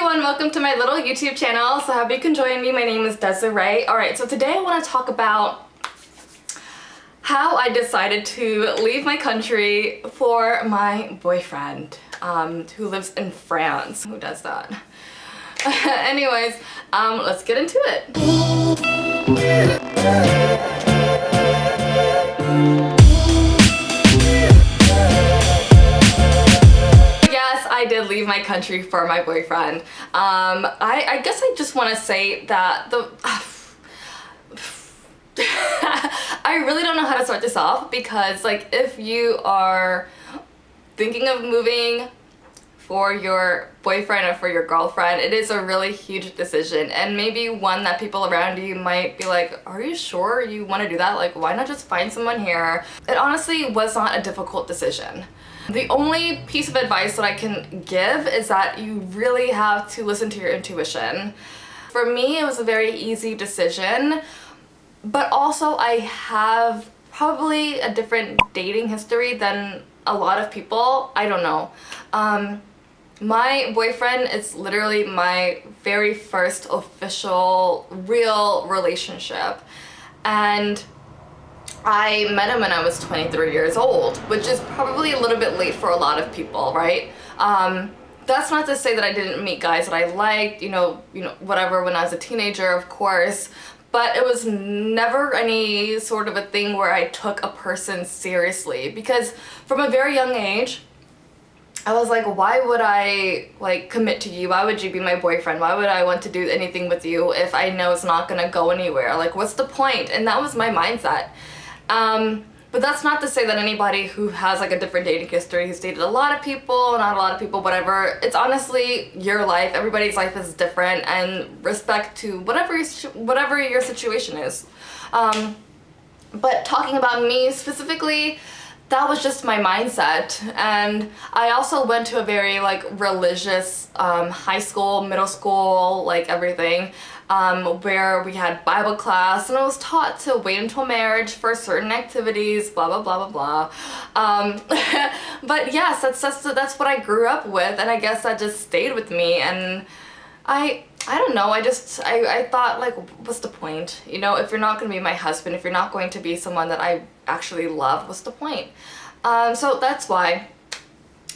everyone, welcome to my little YouTube channel. So happy you can join me. My name is Desiree. Alright, so today I want to talk about how I decided to leave my country for my boyfriend who lives in France. Who does that? Anyways, let's get into it. I did leave my country for my boyfriend. I guess I just want to say that I really don't know how to start this off, because like if you are thinking of moving for your boyfriend or for your girlfriend, it is a really huge decision, and maybe one that people around you might be like, are you sure you want to do that? Like, why not just find someone here? It honestly was not a difficult decision. The only piece of advice that I can give is that you really have to listen to your intuition. For me, it was a very easy decision, but also I have probably a different dating history than a lot of people. I don't know. My boyfriend is literally my very first official real relationship, and I met him when I was 23 years old, which is probably a little bit late for a lot of people, right? That's not to say that I didn't meet guys that I liked, you know, whatever, when I was a teenager, of course, but it was never any sort of a thing where I took a person seriously, because from a very young age, I was like, why would I like commit to you? Why would you be my boyfriend? Why would I want to do anything with you if I know it's not gonna go anywhere? Like, what's the point? And that was my mindset. But that's not to say that anybody who has like a different dating history, who's dated a lot of people, not a lot of people, whatever, it's honestly your life. Everybody's life is different, and respect to whatever your situation is. But talking about me specifically, that was just my mindset. And I also went to a very like religious high school, middle school, like everything, where we had Bible class, and I was taught to wait until marriage for certain activities, blah blah blah blah blah. But yes, that's what I grew up with, and I guess that just stayed with me. And I don't know, I thought, like, what's the point? You know, if you're not going to be my husband, if you're not going to be someone that I actually love, what's the point? So that's why.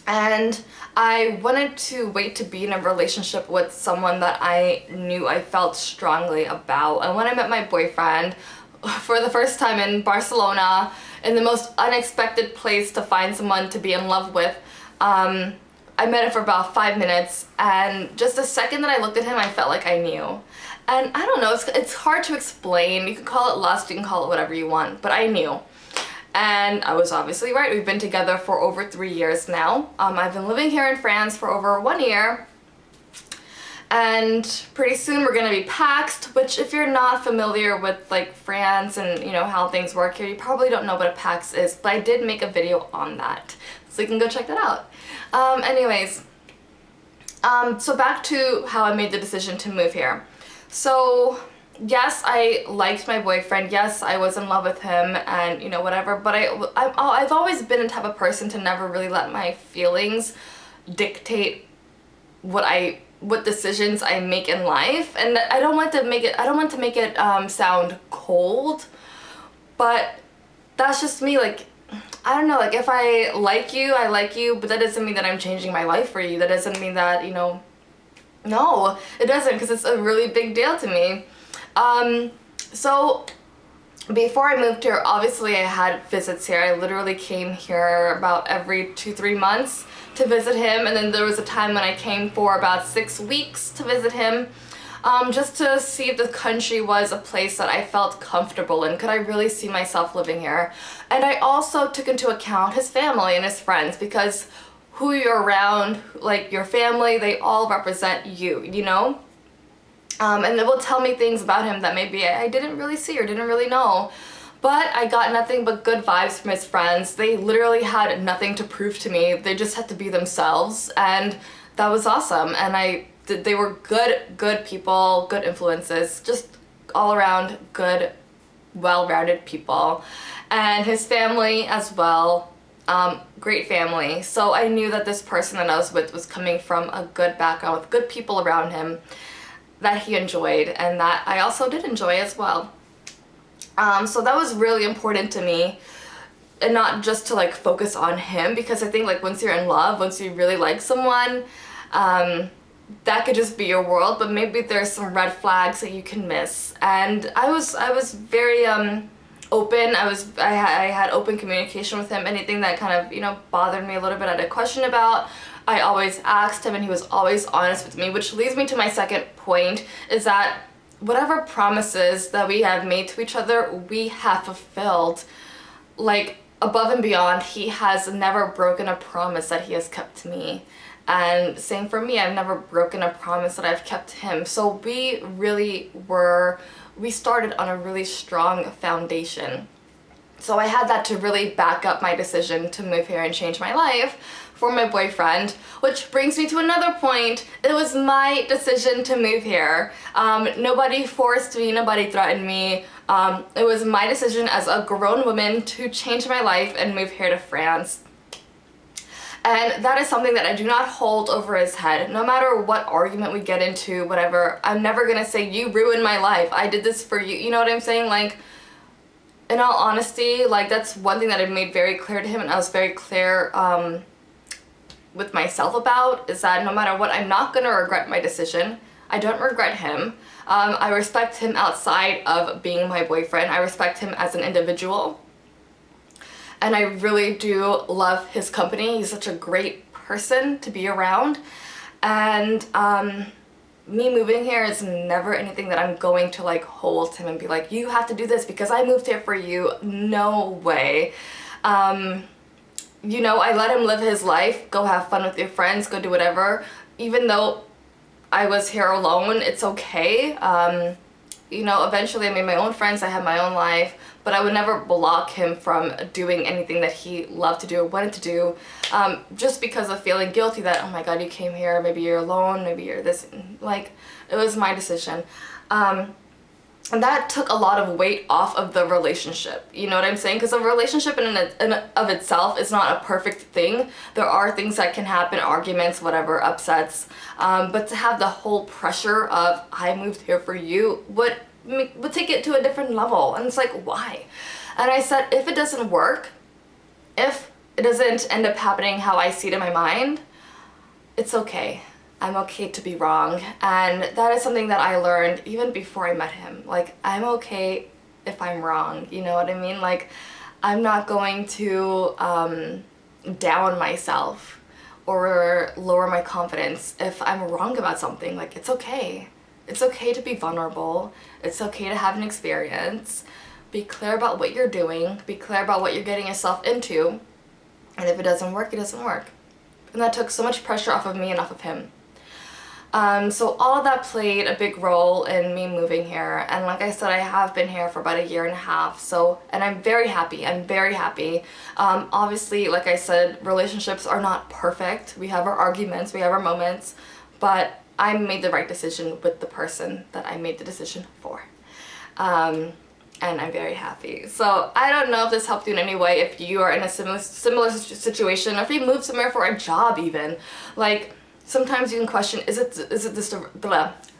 And I wanted to wait to be in a relationship with someone that I knew I felt strongly about. And when I met my boyfriend for the first time in Barcelona, in the most unexpected place to find someone to be in love with, I met him for about 5 minutes, and just the second that I looked at him, I felt like I knew. And I don't know, it's hard to explain. You can call it lust, you can call it whatever you want, but I knew. And I was obviously right. We've been together for over 3 years now. I've been living here in France for over 1 year. And pretty soon we're gonna be paxed, which if you're not familiar with like France and you know how things work here, you probably don't know what a pax is, but I did make a video on that, so you can go check that out. Anyways, so back to how I made the decision to move here. So yes, I liked my boyfriend, yes, I was in love with him, and you know, whatever, but I've always been the type of person to never really let my feelings dictate what decisions I make in life. And I don't want to make it sound cold, but that's just me. Like, I don't know, like if I like you, but that doesn't mean that I'm changing my life for you. That doesn't mean that, you know, no, it doesn't, because it's a really big deal to me. So before I moved here, obviously I had visits here. I literally came here about every 2-3 months to visit him, and then there was a time when I came for about 6 weeks to visit him, just to see if the country was a place that I felt comfortable in. Could I really see myself living here? And I also took into account his family and his friends, because who you're around, like your family, they all represent you, you know? And they will tell me things about him that maybe I didn't really see or didn't really know. But I got nothing but good vibes from his friends. They literally had nothing to prove to me. They just had to be themselves, and that was awesome. And they were good people, good influences, just all around good, well-rounded people. And his family as well. great family. So I knew that this person that I was with was coming from a good background with good people around him that he enjoyed and that I also did enjoy as well. So that was really important to me, and not just to like focus on him, because I think like once you're in love, once you really like someone, that could just be your world, but maybe there's some red flags that you can miss. And I was very open. I had open communication with him. Anything that kind of, you know, bothered me a little bit, I had a question about, I always asked him, and he was always honest with me, which leads me to my second point, is that whatever promises that we have made to each other, we have fulfilled. Like, above and beyond, he has never broken a promise that he has kept to me. And same for me, I've never broken a promise that I've kept to him. So we started on a really strong foundation. So I had that to really back up my decision to move here and change my life for my boyfriend, which brings me to another point. It was my decision to move here. Nobody forced me, nobody threatened me. It was my decision as a grown woman to change my life and move here to France. And that is something that I do not hold over his head. No matter what argument we get into, whatever, I'm never gonna say, you ruined my life, I did this for you. You know what I'm saying? Like, in all honesty, like, that's one thing that I made very clear to him, and I was very clear with myself about, is that no matter what, I'm not gonna regret my decision. I don't regret him. I respect him outside of being my boyfriend. I respect him as an individual. And I really do love his company. He's such a great person to be around. And me moving here is never anything that I'm going to like hold him and be like, you have to do this because I moved here for you. No way. You know, I let him live his life. Go have fun with your friends, go do whatever. Even though I was here alone, it's okay. You know, eventually I made my own friends, I had my own life, but I would never block him from doing anything that he loved to do or wanted to do, just because of feeling guilty that, oh my god, you came here, maybe you're alone, maybe you're this. Like, it was my decision. And that took a lot of weight off of the relationship. You know what I'm saying? Because a relationship in of itself is not a perfect thing. There are things that can happen, arguments, whatever, upsets. But to have the whole pressure of, I moved here for you, would take it to a different level. And it's like, why? And I said, if it doesn't work, if it doesn't end up happening how I see it in my mind, it's okay. I'm okay to be wrong. And that is something that I learned even before I met him. Like, I'm okay if I'm wrong, you know what I mean? Like, I'm not going to down myself or lower my confidence if I'm wrong about something. Like, it's okay. It's okay to be vulnerable. It's okay to have an experience. Be clear about what you're doing. Be clear about what you're getting yourself into. And if it doesn't work, it doesn't work. And that took so much pressure off of me and off of him. So all of that played a big role in me moving here. And like I said, I have been here for about 1.5 years. So, and I'm very happy. I'm very happy. Obviously, like I said, relationships are not perfect. We have our arguments, we have our moments, but I made the right decision with the person that I made the decision for. And I'm very happy. So I don't know if this helped you in any way, if you are in a similar situation, or if you moved somewhere for a job even. Like, sometimes you can question,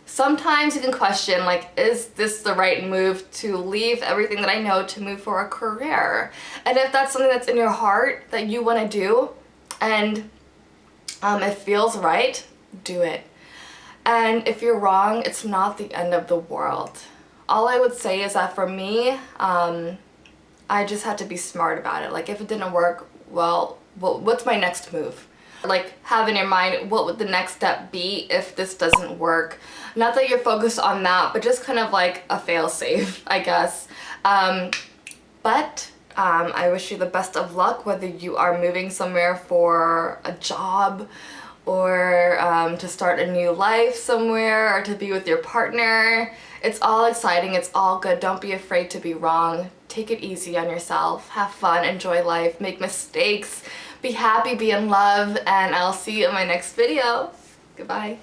sometimes you can question, like, is this the right move to leave everything that I know to move for a career? And if that's something that's in your heart that you want to do, and it feels right, do it. And if you're wrong, it's not the end of the world. All I would say is that for me, I just had to be smart about it. Like, if it didn't work, well, what's my next move? Like, have in your mind, what would the next step be if this doesn't work? Not that you're focused on that, but just kind of like a fail-safe, I guess. But I wish you the best of luck, whether you are moving somewhere for a job, or to start a new life somewhere, or to be with your partner. It's all exciting, it's all good. Don't be afraid to be wrong. Take it easy on yourself. Have fun, enjoy life, make mistakes, be happy, be in love, and I'll see you in my next video. Goodbye.